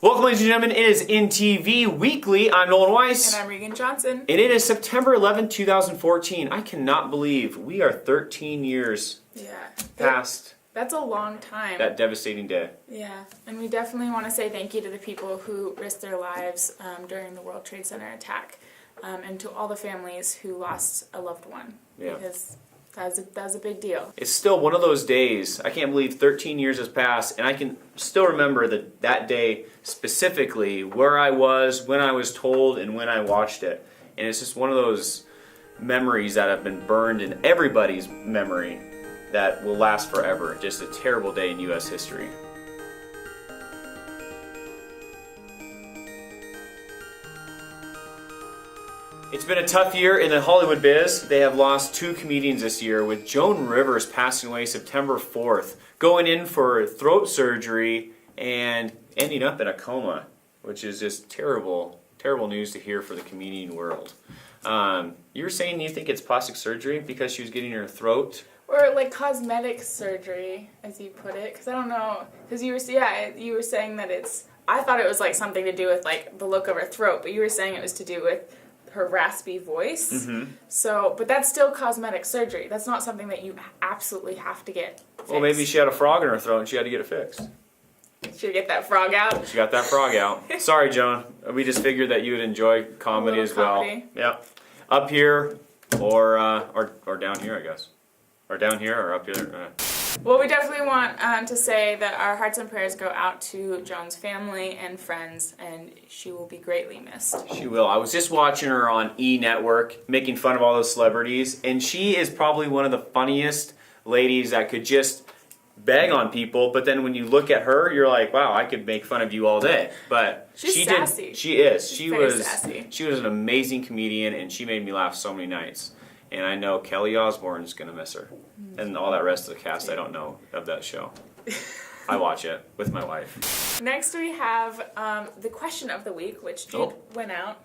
Welcome, ladies and gentlemen. It is INTV Weekly. I'm Nolan Weiss. And I'm Regan Johnson. And it is September 11th, 2014. I cannot believe we are 13 years past That's a long time. that devastating day. Yeah, and we definitely want to say thank you to the people who risked their lives during the World Trade Center attack, and to all the families who lost a loved one. Yeah. Because that's a big deal. It's still one of those days. I can't believe 13 years has passed, and I can still remember that day specifically, where I was, when I was told, and when I watched it. And it's just one of those memories that have been burned in everybody's memory that will last forever. Just a terrible day in U.S. history. It's been a tough year in the Hollywood biz. They have lost 2 comedians this year, with Joan Rivers passing away September 4th, going in for throat surgery and ending up in a coma, which is just terrible, terrible news to hear for the comedian world. You were saying you think it's plastic surgery because she was getting her throat? Or like cosmetic surgery, as you put it, because I don't know, because you were saying that I thought it was like something to do with like the look of her throat, but you were saying it was to do with her raspy voice. Mm-hmm. So, but that's still cosmetic surgery. That's not something that you absolutely have to get fixed. Well, maybe she had a frog in her throat and she had to get it fixed. Should get that frog out. She got that frog out. Sorry, Joan. We just figured that you would enjoy comedy as well. Yeah, up here or down here, I guess. Or down here or up here. Well, we definitely want to say that our hearts and prayers go out to Joan's family and friends, and she will be greatly missed. She will. I was just watching her on E! Network, making fun of all those celebrities, and she is probably one of the funniest ladies that could just bag on people, but then when you look at her, you're like, wow, I could make fun of you all day. But she's sassy. She is. She's very sassy. She was an amazing comedian, and she made me laugh so many nights. And I know Kelly Osbourne's going to miss her. And all that rest of the cast I don't know of that show. I watch it with my wife. Next we have the question of the week, which Jude went out.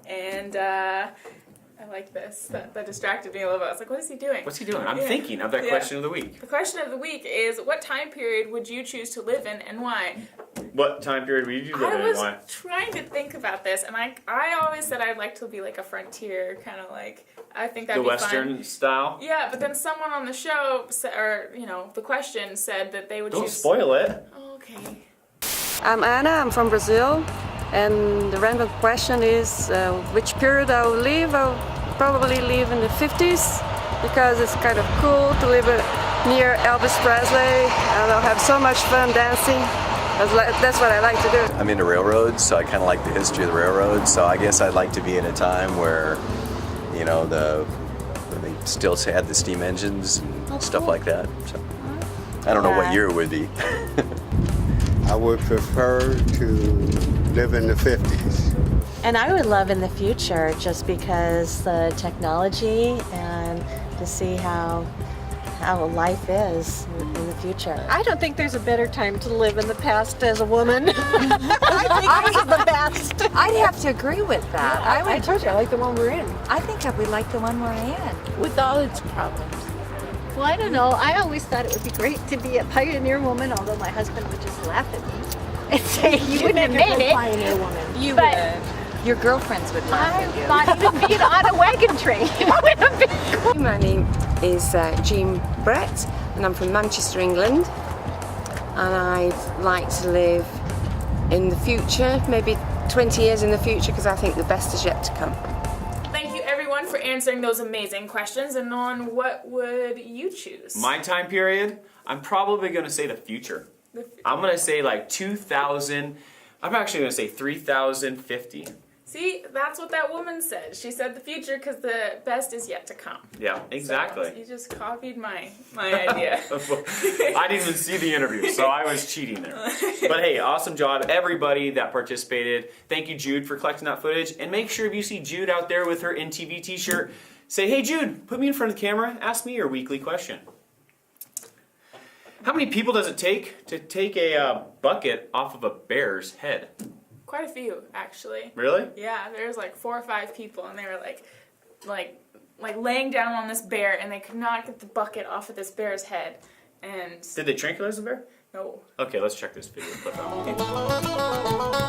And I like this. That distracted me a little bit. I was like, what is he doing? What's he doing? I'm thinking of that question of the week. The question of the week is, what time period would you choose to live in and why? What time period would you live in and why? I was trying to think about this, and I always said I'd like to be like a frontier, kind of like, I think that'd be fun. The Western style? Yeah, but then someone on the show, or, the question said that they would choose... Don't spoil it. Oh, okay. I'm Anna, I'm from Brazil, and the random question is which period I will live. I'll probably live in the 50s, because it's kind of cool to live near Elvis Presley, and I'll have so much fun dancing. That's what I like to do. I'm into railroads, so I kind of like the history of the railroads, so I guess I'd like to be in a time where, they still had the steam engines and stuff like that. So I don't know what year it would be. I would prefer to live in the 50s. And I would love in the future, just because the technology and to see how life is in the future. I don't think there's a better time to live in the past as a woman. I think this is the best. I'd have to agree with that. Yeah, I told you, I like the one we're in. I think I would like the one we're in. With all its problems. Well, I don't know. I always thought it would be great to be a pioneer woman, although my husband would just laugh at me and say, you wouldn't have made it. Pioneer woman. You would. Your girlfriends would laugh at you. Not even being on a wagon train. Would have been cool. My name is Jean Brett, and I'm from Manchester, England, and I'd like to live in the future, maybe 20 years in the future, because I think the best is yet to come. Thank you everyone for answering those amazing questions. And Nolan, what would you choose? My time period, I'm probably going to say the future. I'm going to say like 2000, I'm actually going to say 3050. See, that's what that woman said. She said the future because the best is yet to come. Yeah, exactly. So you just copied my idea. I didn't even see the interview, so I was cheating there. But hey, awesome job, everybody that participated. Thank you, Jude, for collecting that footage. And make sure if you see Jude out there with her INTV t-shirt, say, hey Jude, put me in front of the camera, ask me your weekly question. How many people does it take to take a bucket off of a bear's head? Quite a few, actually. Really? Yeah, there's like 4 or 5 people, and they were like laying down on this bear, and they could not get the bucket off of this bear's head. And Did they tranquilize the bear? no. Okay, let's check this video clip out.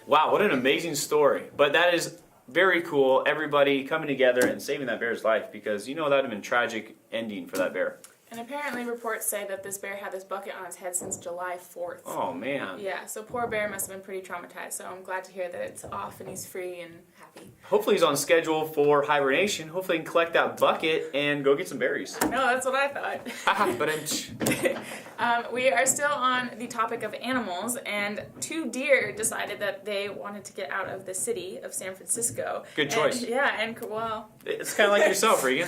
Wow, what an amazing story. But that is very cool, everybody coming together and saving that bear's life, because you know that would have been a tragic ending for that bear. And apparently reports say that this bear had this bucket on his head since July 4th. Oh man. Yeah, so poor bear must have been pretty traumatized, so I'm glad to hear that it's off and he's free and happy. Hopefully he's on schedule for hibernation. Hopefully he can collect that bucket and go get some berries. No, that's what I thought. But We are still on the topic of animals, and 2 deer decided that they wanted to get out of the city of San Francisco. Good choice. Well, it's kind of like yourself, Regan.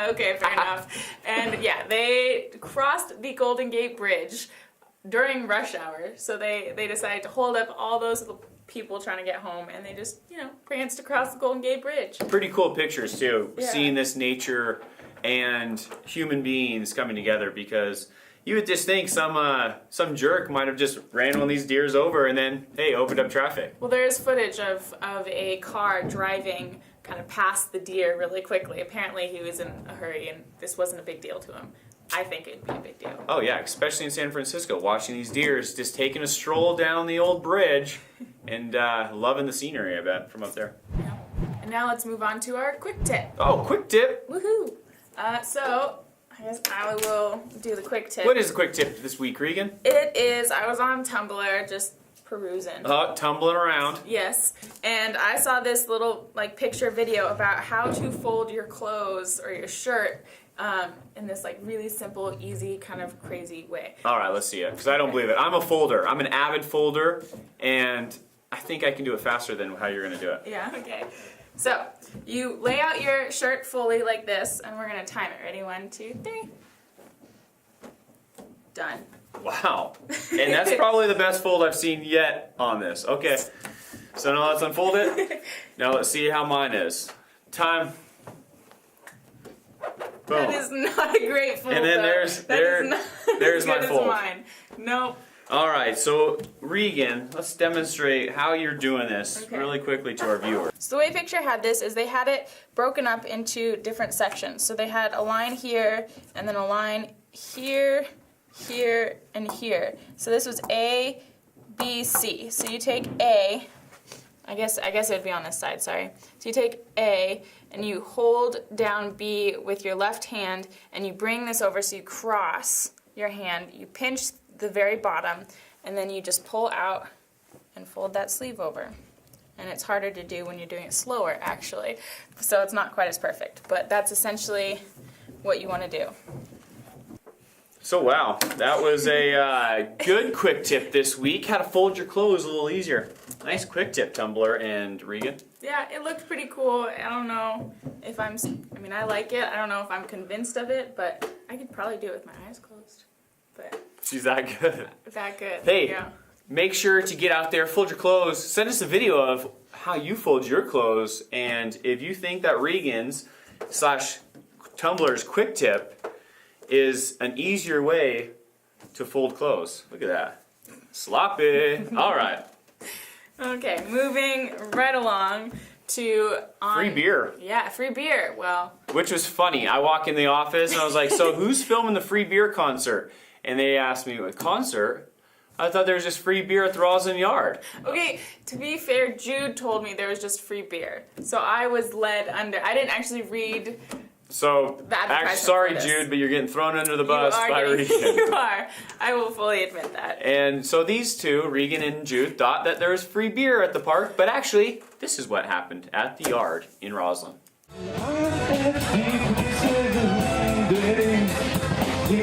okay, fair enough. And yeah, they crossed the Golden Gate Bridge during rush hour, so they decided to hold up all those little people trying to get home, and they just, pranced across the Golden Gate Bridge. Pretty cool pictures too, Yeah. seeing this nature and human beings coming together, because you would just think some jerk might have just ran one of these deers over and then, hey, opened up traffic. Well, there is footage of a car driving kind of past the deer really quickly. Apparently he was in a hurry and this wasn't a big deal to him. I think it'd be a big deal. Oh yeah, especially in San Francisco, watching these deers just taking a stroll down the old bridge and loving the scenery, I bet, from up there. Yeah. And now let's move on to our quick tip. Oh, quick tip. Woohoo! So I guess I will do the quick tip. What is the quick tip this week, Regan? It is, I was on Tumblr just perusing. Tumbling around. Yes, and I saw this little picture video about how to fold your clothes or your shirt in this really simple, easy, kind of crazy way. All right, let's see it, because I don't believe it. I'm a folder. I'm an avid folder, and I think I can do it faster than how you're going to do it. Yeah, okay. So, you lay out your shirt fully like this, and we're going to time it. Ready? 1, 2, 3. Done. Wow. And that's probably the best fold I've seen yet on this. Okay. So now let's unfold it. Now let's see how mine is. Time. Boom. That is not a great fold. And then though. there's my as fold. Mine. Nope. All right, so Regan, let's demonstrate how you're doing this really quickly to our viewers. So the way Picture had this is they had it broken up into different sections. So they had a line here, and then a line here, here, and here. So this was A, B, C. So you take A, I guess it would be on this side, sorry. So you take A, and you hold down B with your left hand, and you bring this over so you cross your hand, you pinch the very bottom, and then you just pull out and fold that sleeve over. And it's harder to do when you're doing it slower, actually. So it's not quite as perfect, but that's essentially what you want to do. So wow, that was a good quick tip this week. How to fold your clothes a little easier. Nice quick tip, Tumblr and Regan. Yeah, it looked pretty cool. I don't know if I like it. I don't know if I'm convinced of it, but I could probably do it with my eyes closed. But She's that good. that good. Hey, Yeah. make sure to get out there, fold your clothes. Send us a video of how you fold your clothes, and if you think that Regan's / Tumblr's quick tip is an easier way to fold clothes. Look at that. Sloppy. All right. Okay, moving right along to Free beer. Yeah, free beer. Well, Which was funny. I walk in the office and I was like, so who's filming the free beer concert? And they asked me, a concert? I thought there was just free beer at the Roslyn Yard. okay, to be fair, Jude told me there was just free beer. So I was led under. I didn't actually read. So, The advertisement sorry for this. Jude, but you're getting thrown under the bus by You Regan. are. I will fully admit that. And so these two, Regan and Jude, thought that there was free beer at the park, but actually, this is what happened at the yard in Roslyn. Much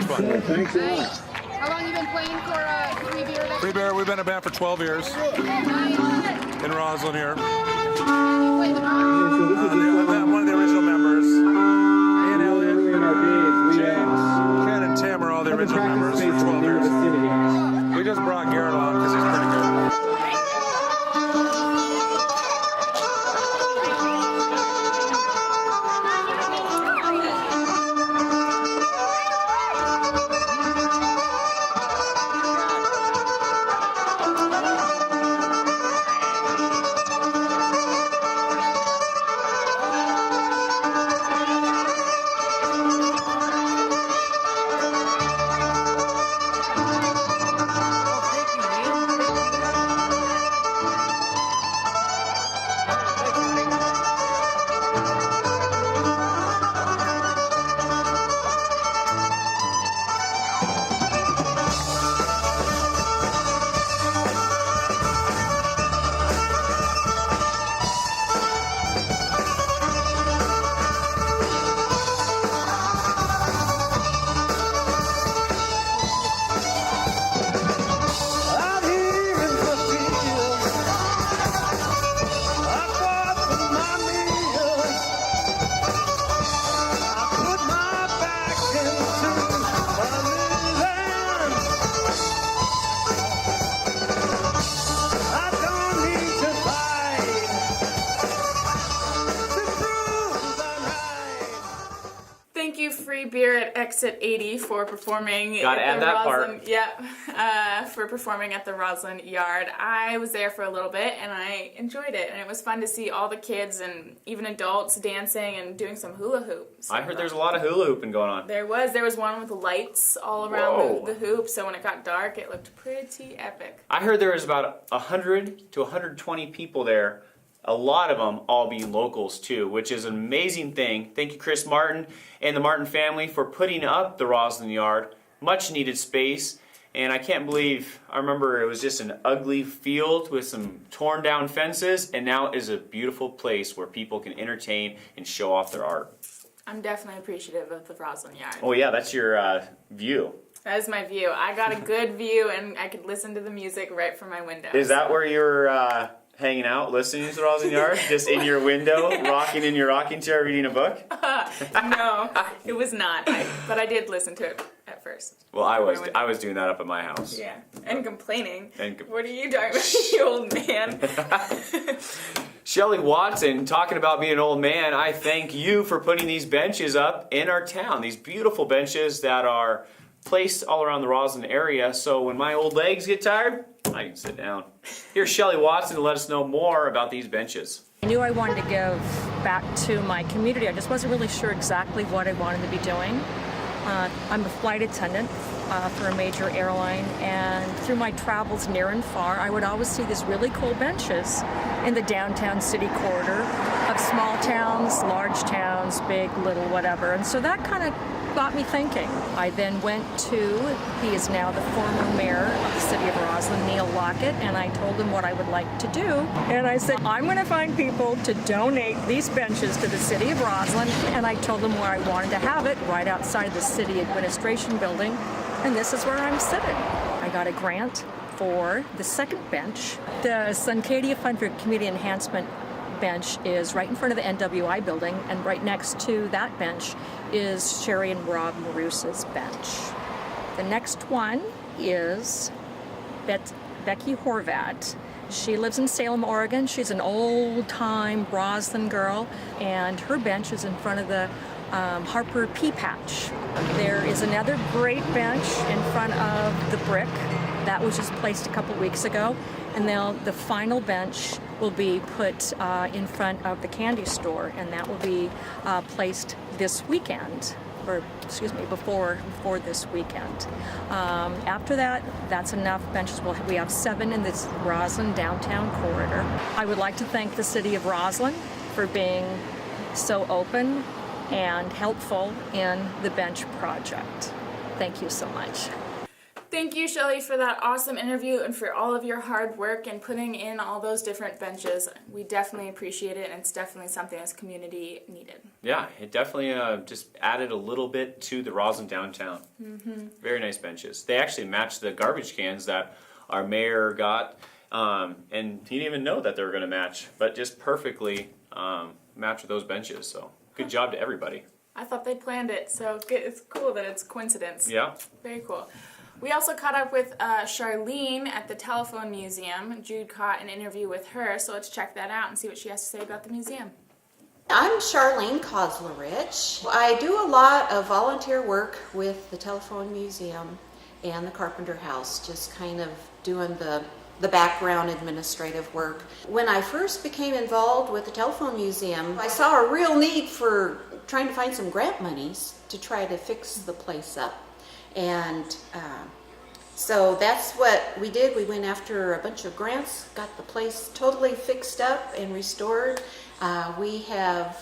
fun. Thanks a lot. How long you been playing for Free Beer? Free Bear, we've been a band for 12 years in Roslyn here. You play the drums? I'm one of the original members. Ian Elliott, James, Ken, and Tim are all the original members for 12 years. We just brought Garrett along because he's pretty good. Thank you, Free Beer at Exit 80 for performing. Gotta at add the that Roslyn, part. Yeah, for performing at the Roslyn Yard. I was there for a little bit and I enjoyed it, and it was fun to see all the kids and even adults dancing and doing some hula hoops. I heard there's a lot of hula hooping going on. There was one with lights all around Whoa. the hoop, so when it got dark, it looked pretty epic. I heard there was about 100 to 120 people there. A lot of them all being locals too, which is an amazing thing. Thank you, Chris Martin and the Martin family, for putting up the Roslyn Yard. Much needed space, and I can't believe, I remember it was just an ugly field with some torn down fences, and now it is a beautiful place where people can entertain and show off their art. I'm definitely appreciative of the Roslyn Yard. Oh yeah, that's your view. That is my view. I got a good view, and I could listen to the music right from my window. Is that where you're hanging out, listening to the Roslyn Yard? Just in your window, rocking in your rocking chair, reading a book? No, it was not. But I did listen to it at first. Well, I was doing that up at my house. Yeah, and complaining. And What are you talking about, you old man? Shelley Watson, talking about being an old man, I thank you for putting these benches up in our town. These beautiful benches that are placed all around the Roslyn area, so when my old legs get tired, I can sit down. Here's Shelley Watson to let us know more about these benches. I knew I wanted to give back to my community. I just wasn't really sure exactly what I wanted to be doing. I'm a flight attendant for a major airline, and through my travels near and far, I would always see these really cool benches in the downtown city corridor of small towns, large towns, big, little, whatever. And so that kind of got me thinking. I then went to, he is now the former mayor of the city of Roslyn, Neil Lockett, and I told him what I would like to do. And I said, I'm going to find people to donate these benches to the city of Roslyn. And I told them where I wanted to have it, right outside the city administration building. And this is where I'm sitting. I got a grant for the second bench. The Suncadia Fund for Community Enhancement bench is right in front of the NWI building, and right next to that bench is Sherry and Rob Marusa's bench. The next one is Becky Horvat. She lives in Salem, Oregon. She's an old-time Roslyn girl, and her bench is in front of the Harper Pea Patch. There is another great bench in front of the Brick. That was just placed a couple weeks ago. And now the final bench will be put in front of the candy store, and that will be placed this weekend, or excuse me, before this weekend. After that, that's enough benches. We have 7 in this Roslyn downtown corridor. I would like to thank the city of Roslyn for being so open and helpful in the bench project. Thank you so much. Thank you, Shelly, for that awesome interview and for all of your hard work and putting in all those different benches. We definitely appreciate it, and it's definitely something this community needed. Yeah, it definitely just added a little bit to the Roslyn downtown. Very nice benches. They actually matched the garbage cans that our mayor got, and he didn't even know that they were going to match, but just perfectly match with those benches. So good job to everybody. I thought they planned it, so it's cool that it's coincidence. Yeah. Very cool. We also caught up with Charlene at the Telephone Museum. Jude caught an interview with her, so let's check that out and see what she has to say about the museum. I'm Charlene Koslerich. I do a lot of volunteer work with the Telephone Museum and the Carpenter House, just kind of doing the background administrative work. When I first became involved with the Telephone Museum, I saw a real need for trying to find some grant monies to try to fix the place up. And so that's what we did. We went after a bunch of grants, got the place totally fixed up and restored. We have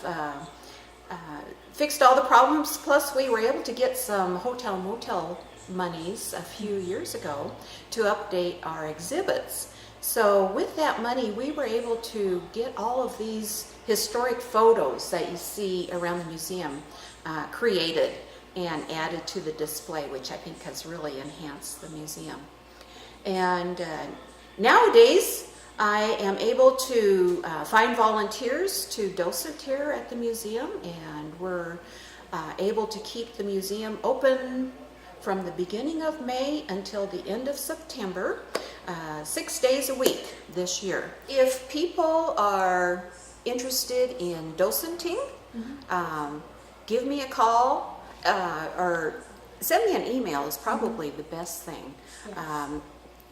fixed all the problems, plus we were able to get some hotel motel monies a few years ago to update our exhibits. So with that money, we were able to get all of these historic photos that you see around the museum created and added to the display, which I think has really enhanced the museum. And nowadays, I am able to find volunteers to docent here at the museum, and we're able to keep the museum open from the beginning of May until the end of September, 6 days a week this year. If people are interested in docenting, give me a call or send me an email is probably the best thing.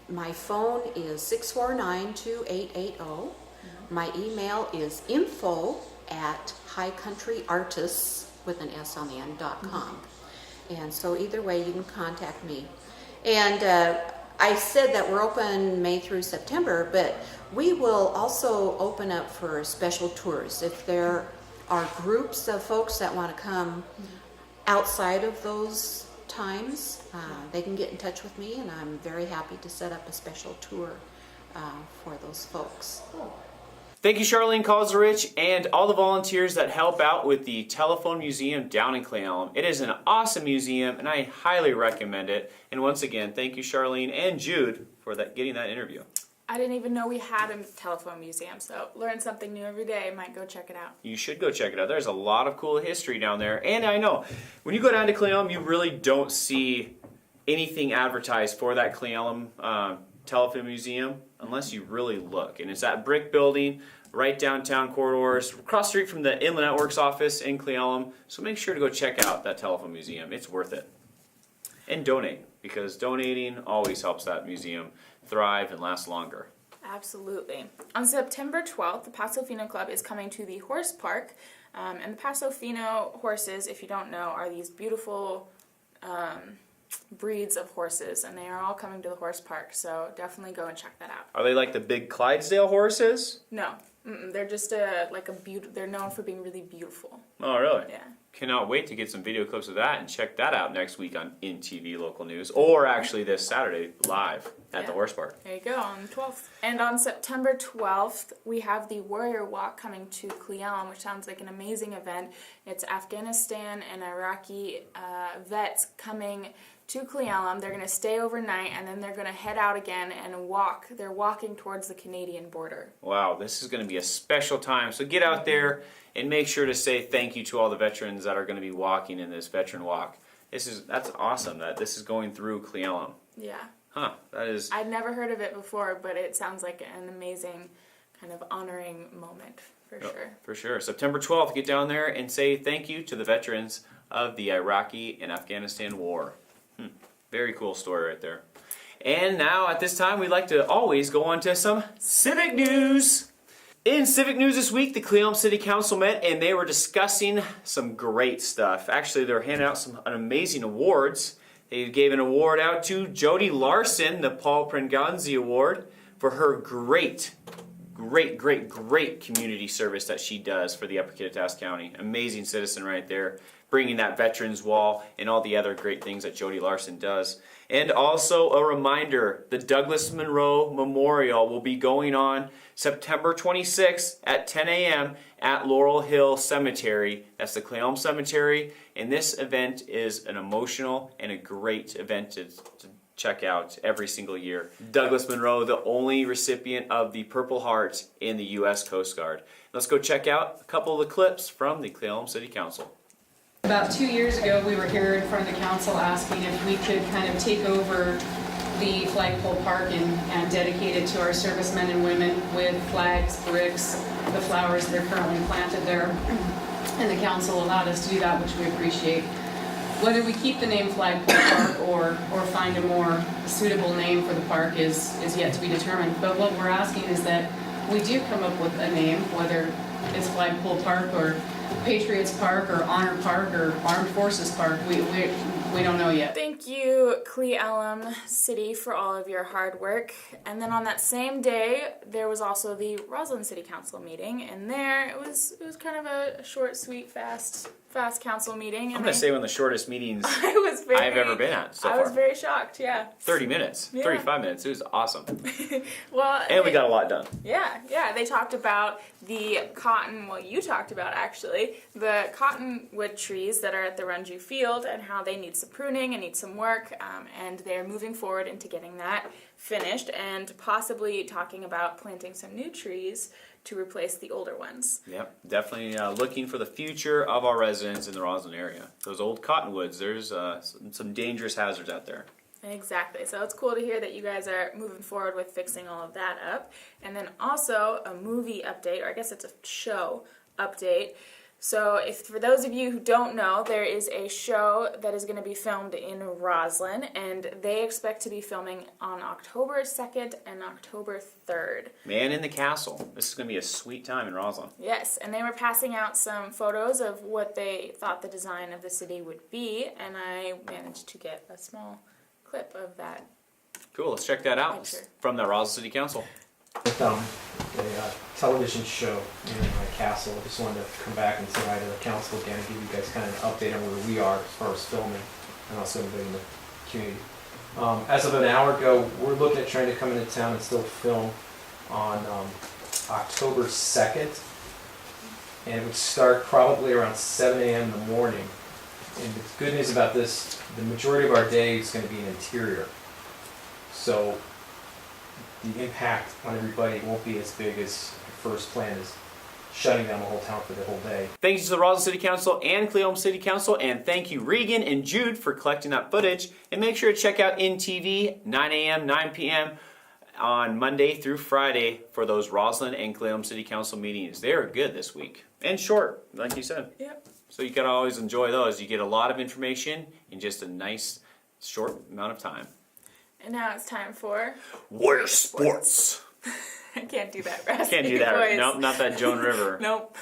My phone is 649-2880. My email is info@highcountryartists with an S on the end.com. And so either way, you can contact me. And I said that we're open May through September, but we will also open up for special tours. If there are groups of folks that want to come outside of those times, they can get in touch with me, and I'm very happy to set up a special tour for those folks. Thank you, Charlene Koslerich, and all the volunteers that help out with the Telephone Museum down in Cle Elum. It is an awesome museum, and I highly recommend it. And once again, thank you, Charlene and Jude, for getting that interview. I didn't even know we had a telephone museum, so learn something new every day. Might go check it out. You should go check it out. There's a lot of cool history down there. And I know, when you go down to Cle Elum, you really don't see anything advertised for that Cle Elum Telephone Museum unless you really look. And it's that brick building, right downtown corridors, across the street from the Inland Networks office in Cle Elum. So make sure to go check out that Telephone Museum. It's worth it. And donate, because donating always helps that museum thrive and last longer. Absolutely. On September 12th, the Paso Fino Club is coming to the horse park. And the Paso Fino horses, if you don't know, are these beautiful breeds of horses, and they are all coming to the horse park, so definitely go and check that out. Are they like the big Clydesdale horses? No. They're just they're known for being really beautiful. Oh, really? Yeah. Cannot wait to get some video clips of that and check that out next week on INTV Local News, or actually this Saturday live at the horse park. There you go, on the 12th. And on September 12th, we have the Warrior Walk coming to Cle Elum, which sounds like an amazing event. It's Afghanistan and Iraqi vets coming to Cle Elum. They're going to stay overnight, and then they're going to head out again and walk. They're walking towards the Canadian border. Wow, this is going to be a special time. So get out there and make sure to say thank you to all the veterans that are going to be walking in this veteran walk. That's awesome that this is going through Cle Elum. Yeah. Huh, that is... I'd never heard of it before, but it sounds like an amazing kind of honoring moment, for sure. For sure. September 12th, get down there and say thank you to the veterans of the Iraqi and Afghanistan war. Very cool story right there. And now, at this time, we'd like to always go on to some civic news. In civic news this week, the Cle Elum City Council met and they were discussing some great stuff. Actually, they're handing out some amazing awards. They gave an award out to Jody Larson, the Paul Prenganzi Award, for her great great community service that she does for the Upper Kittitas County. Amazing citizen right there, bringing that Veterans Wall and all the other great things that Jody Larson does. And also a reminder, the Douglas Monroe Memorial will be going on September 26th at 10 a.m. at Laurel Hill Cemetery. That's the Cleom Cemetery. And this event is an emotional and a great event to check out every single year. Douglas Monroe, the only recipient of the Purple Heart in the U.S. Coast Guard. Let's go check out a couple of the clips from the Cleom City Council. About 2 years ago, we were here in front of the council asking if we could kind of take over the flagpole park and dedicate it to our servicemen and women with flags, bricks, the flowers that are currently planted there. And the council allowed us to do that, which we appreciate. Whether we keep the name Flagpole Park or find a more suitable name for the park is yet to be determined. But what we're asking is that we do come up with a name, whether it's Flagpole Park or Patriots Park or Honor Park or Armed Forces Park. We don't know yet. Thank you, Cle Elum City, for all of your hard work. And then on that same day, there was also the Roslyn City Council meeting, and there it was kind of a short, sweet, fast council meeting. And I'm going to say one of the shortest meetings I've ever been at so far. I was very shocked, yeah. 30 minutes, Yeah. 35 minutes. It was awesome. Well, And we got a lot done. Yeah, they talked about the cotton, well, you talked about actually, the cottonwood trees that are at the Runju Field and how they need some pruning and need some work, and they're moving forward into getting that finished and possibly talking about planting some new trees to replace the older ones. Yep, definitely looking for the future of our residents in the Roslyn area. Those old cottonwoods, there's some dangerous hazards out there. Exactly. So it's cool to hear that you guys are moving forward with fixing all of that up. And then also a movie update, or I guess it's a show update. So if for those of you who don't know, there is a show that is going to be filmed in Roslyn, and they expect to be filming on October 2nd and October 3rd. Man in the Castle. This is going to be a sweet time in Roslyn. Yes, and they were passing out some photos of what they thought the design of the city would be, and I managed to get a small clip of that. Cool, let's check that out. Picture. It's from the Roslyn City Council. With a television show in my castle, I just wanted to come back and say hi to the council again and give you guys kind of an update on where we are as far as filming and also inviting the community. As of an hour ago, we're looking at trying to come into town and still film on October 2nd, and it would start probably around 7 a.m. in the morning. And the good news about this, the majority of our day is going to be in interior. So the impact on everybody won't be as big as your first plan is shutting down the whole town for the whole day. Thank you to the Roslyn City Council and Cleom City Council, and thank you Regan and Jude for collecting that footage. And make sure to check out INTV 9 a.m., 9 p.m. on Monday through Friday for those Roslyn and Cleom City Council meetings. They are good this week and short, like you said. Yep. So you gotta always enjoy those. You get a lot of information in just a nice short amount of time. And now it's time for Warrior Sports. I can't do that raspy Can't do that. voice. Nope, not that Joan River. Nope.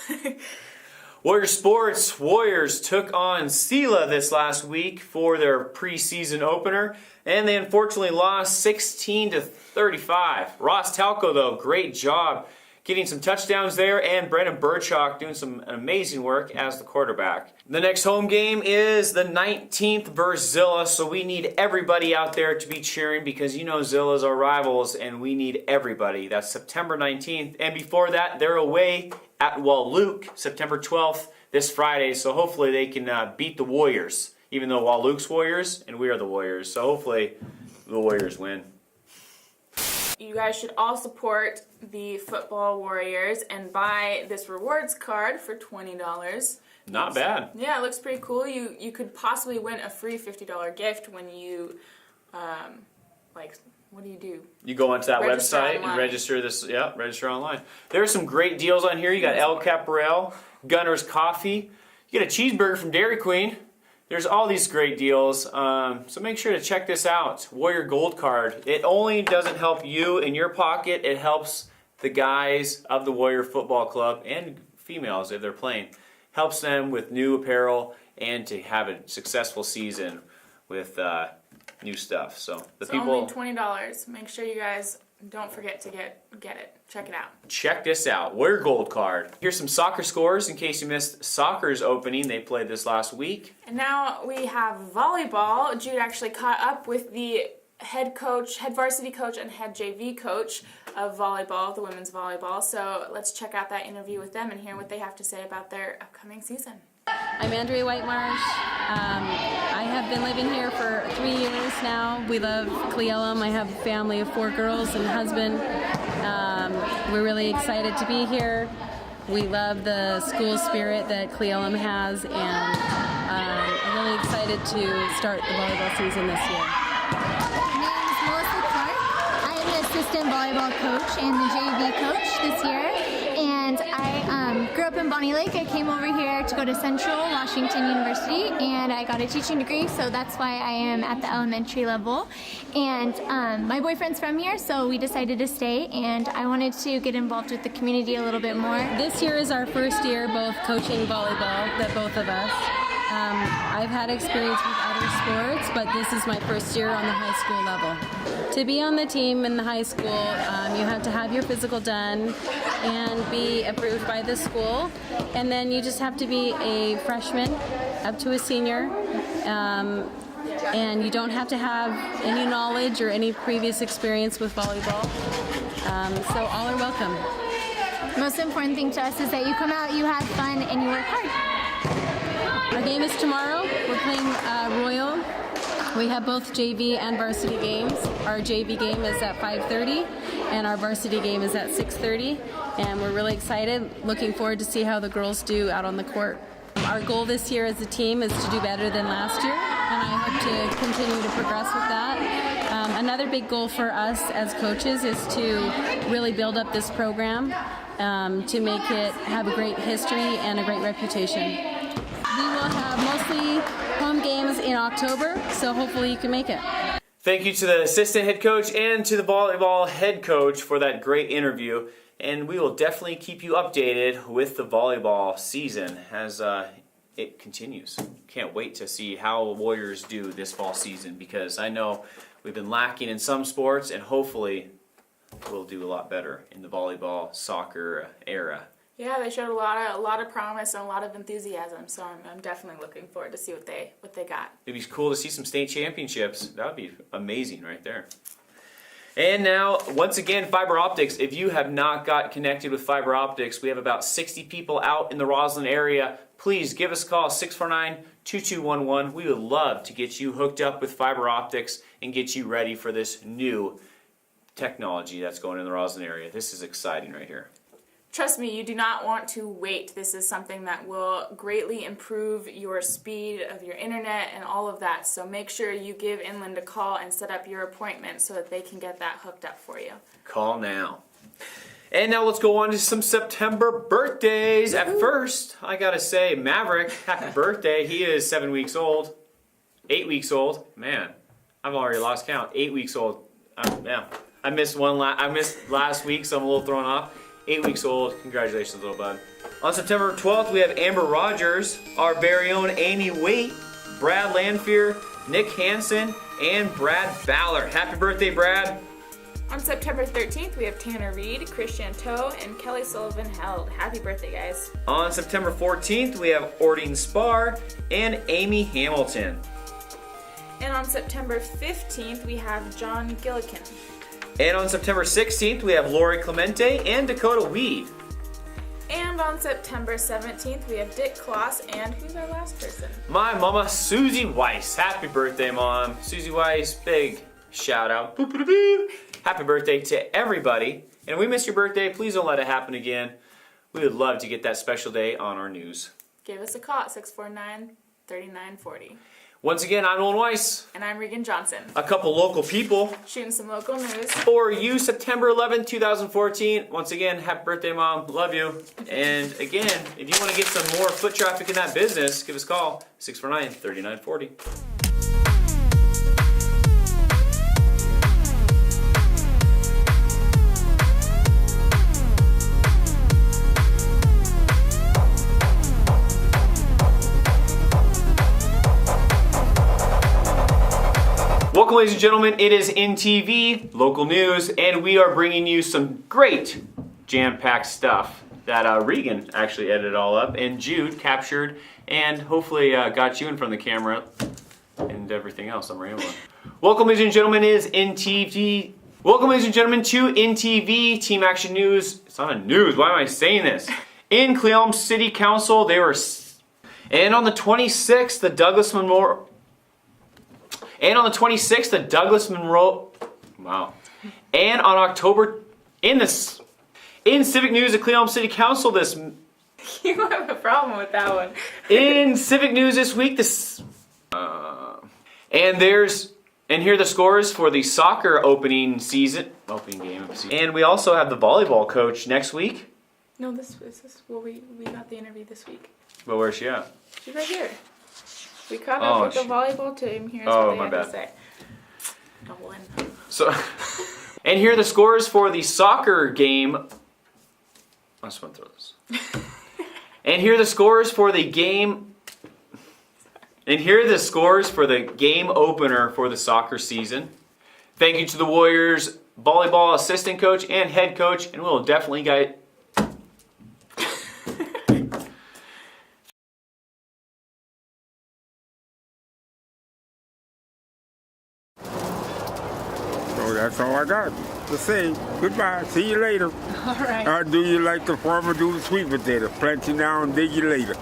Warrior Sports. Warriors took on Sela this last week for their preseason opener, and they unfortunately lost 16-35. Ross Talco, though, great job getting some touchdowns there, and Brendan Birchak doing some amazing work as the quarterback. The next home game is the 19th versus Zilla, so we need everybody out there to be cheering because you know Zilla's our rivals, and we need everybody. That's September 19th, and before that, they're away at Walluk, September 12th, this Friday, so hopefully they can beat the Warriors, even though Walluk's Warriors, and we are the Warriors, so hopefully the Warriors win. You guys should all support the Football Warriors and buy this rewards card for $20. Not bad. Yeah, it looks pretty cool. You could possibly win a free $50 gift when you, what do you do? You go onto that Register website online. and register this. Yeah, register online. There are some great deals on here. You got El Caporal, Gunner's Coffee. You get a cheeseburger from Dairy Queen. There's all these great deals. So make sure to check this out. Warrior Gold Card. It only doesn't help you in your pocket. It helps the guys of the Warrior Football Club and females if they're playing. Helps them with new apparel and to have a successful season with new stuff. So the It's people. only $20. Make sure you guys Don't forget to get it. Check it out. Check this out. Wear gold card. Here's some soccer scores in case you missed soccer's opening. They played this last week. And now we have volleyball. Jude actually caught up with the head coach, head varsity coach, and head JV coach of volleyball, the women's volleyball. So let's check out that interview with them and hear what they have to say about their upcoming season. I'm Andrea Whitemarsh. I have been living here for 3 years now. We love Cleellum. I have a family of 4 girls and a husband. We're really excited to be here. We love the school spirit that Cleellum has, and I'm really excited to start the volleyball season this year. My name is Melissa Clark. I am the assistant volleyball coach and the JV coach this year. And I grew up in Bonnie Lake. I came over here to go to Central Washington University, and I got a teaching degree, so that's why I am at the elementary level. And my boyfriend's from here, so we decided to stay, and I wanted to get involved with the community a little bit more. This year is our first year both coaching volleyball, both of us. I've had experience with other sports, but this is my first year on the high school level. To be on the team in the high school, you have to have your physical done and be approved by the school, and then you just have to be a freshman up to a senior, and you don't have to have any knowledge or any previous experience with volleyball, so all are welcome. The most important thing to us is that you come out, you have fun, and you work hard. Our game is tomorrow. We're playing Royal. We have both JV and varsity games. Our JV game is at 5:30, and our varsity game is at 6:30. And we're really excited, looking forward to see how the girls do out on the court. Our goal this year as a team is to do better than last year, and I hope to continue to progress with that. Another big goal for us as coaches is to really build up this program, to make it have a great history and a great reputation. We will have mostly home games in October, so hopefully you can make it. Thank you to the assistant head coach and to the volleyball head coach for that great interview. And we will definitely keep you updated with the volleyball season as it continues. Can't wait to see how Warriors do this fall season, because I know we've been lacking in some sports, and hopefully we'll do a lot better in the volleyball, soccer era. Yeah, they showed a lot of promise and a lot of enthusiasm, so I'm definitely looking forward to see what they got. It'd be cool to see some state championships. That would be amazing right there. And now, once again, fiber optics. If you have not got connected with fiber optics, we have about 60 people out in the Roslyn area. Please give us a call, 649-2211. We would love to get you hooked up with fiber optics and get you ready for this new technology that's going in the Roslyn area. This is exciting right here. Trust me, you do not want to wait. This is something that will greatly improve your speed of your internet and all of that. So make sure you give Inland a call and set up your appointment so that they can get that hooked up for you. Call now. And now let's go on to some September birthdays. At first, I gotta say, Maverick, happy birthday. He is 7 weeks old. 8 weeks old. Man, I've already lost count. 8 weeks old. Yeah. I missed last week, so I'm a little thrown off. 8 weeks old. Congratulations, little bud. On September 12th, we have Amber Rogers, our very own Amy Waite, Brad Lanfear, Nick Hansen, and Brad Ballard. Happy birthday, Brad. On September 13th, we have Tanner Reed, Christian Toe, and Kelly Sullivan Held. Happy birthday, guys. On September 14th, we have Ordine Spar and Amy Hamilton. And on September 15th, we have John Gillikin. And on September 16th, we have Lori Clemente and Dakota Weed. And on September 17th, we have Dick Kloss, and who's our last person? My mama, Susie Weiss. Happy birthday, Mom. Susie Weiss, big shout out. Happy birthday to everybody. And if we missed your birthday, please don't let it happen again. We would love to get that special day on our news. Give us a call at 649-3940. Once again, I'm Owen Weiss. And I'm Regan Johnson. A couple local people. Shooting some local news. For you, September 11th, 2014. Once again, happy birthday, Mom. Love you. And again, if you want to get some more foot traffic in that business, give us a call, 649-3940. Welcome, ladies and gentlemen, it is INTV, local news, and we are bringing you some great jam-packed stuff that Regan actually edited all up, and Jude captured, and hopefully got you in front of the camera, and everything else I'm rambling. Welcome, ladies and gentlemen, is INTV. Welcome, ladies and gentlemen, to INTV Team Action News. It's not a news, why am I saying this? In Cle Elum City Council, they were... And on the 26th, the Douglas Monroe... Wow. And on October... In Civic News at Cle Elum City Council this... You have a problem with that one. In Civic News this week, and here are the scores for the soccer opening game of the season. And we also have the volleyball coach next week. No, well, we got the interview this week. But where's she at? She's right here. We caught up with the volleyball team. Here's what they have to say. Don't win. So, and here are the scores for the soccer game. I just want to throw this. And here are the scores for the game. And here are the scores for the game opener for the soccer season. Thank you to the Warriors volleyball assistant coach and head coach, and we'll definitely get. So that's all I got to say. Goodbye. See you later. All right. Do you like the farmer do the sweet potato? Plant you now and dig you later.